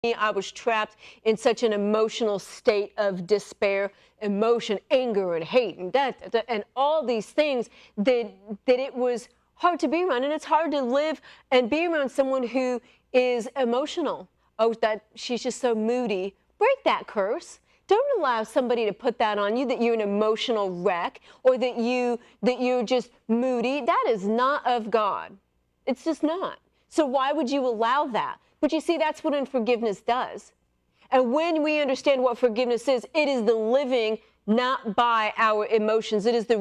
I was trapped in such an emotional state of despair, emotion, anger, and hate, and death, and all these things that it was hard to be around. And it's hard to live and be around someone who is emotional. Oh, that she's just so moody. Break that curse. Don't allow somebody to put that on you, that you're an emotional wreck, or that you're just moody. That is not of God. It's just not. So why would you allow that? But you see, that's what unforgiveness does. And when we understand what forgiveness is, it is the living not by our emotions. It is the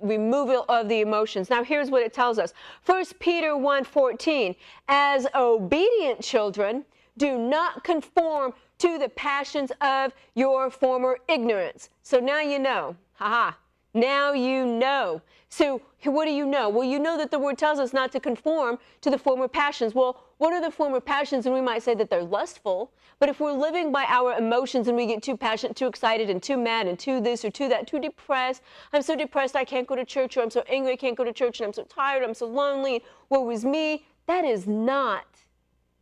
removal of the emotions. Now, here's what it tells us. 1 Peter 1:14, as obedient children, do not conform to the passions of your former ignorance. So now you know. Ha-ha. Now you know. So what do you know? Well, you know that the word tells us not to conform to the former passions. Well, what are the former passions? And we might say that they're lustful. But if we're living by our emotions and we get too passionate, too excited, and too mad, and too this or too that, too depressed, I'm so depressed I can't go to church, or I'm so angry I can't go to church, and I'm so tired, I'm so lonely, and woe is me, that is not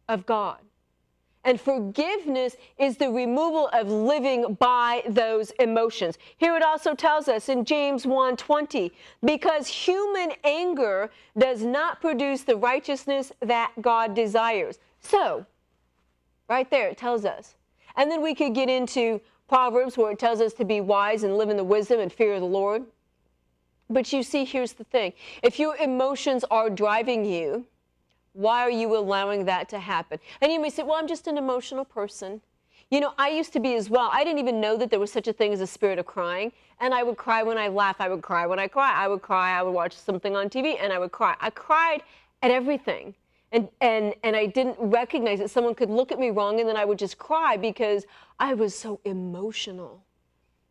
of God. And forgiveness is the removal of living by those emotions. Here it also tells us in James 1:20, because human anger does not produce the righteousness that God desires. So, right there it tells us. And then we could get into Proverbs where it tells us to be wise and live in the wisdom and fear of the Lord. But you see, here's the thing. If your emotions are driving you, why are you allowing that to happen? And you may say, well, I'm just an emotional person. You know, I used to be as well. I didn't even know that there was such a thing as a spirit of crying. And I would cry when I laugh. I would cry when I cry. I would cry. I would watch something on TV and I would cry. I cried at everything. And I didn't recognize that someone could look at me wrong and then I would just cry because I was so emotional.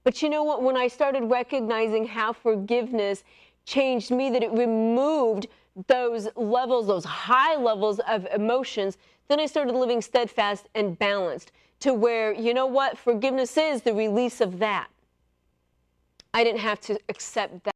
But you know what? When I started recognizing how forgiveness changed me, that it removed those levels, those high levels of emotions, then I started living steadfast and balanced to where, you know what, forgiveness is the release of that. I didn't have to accept that.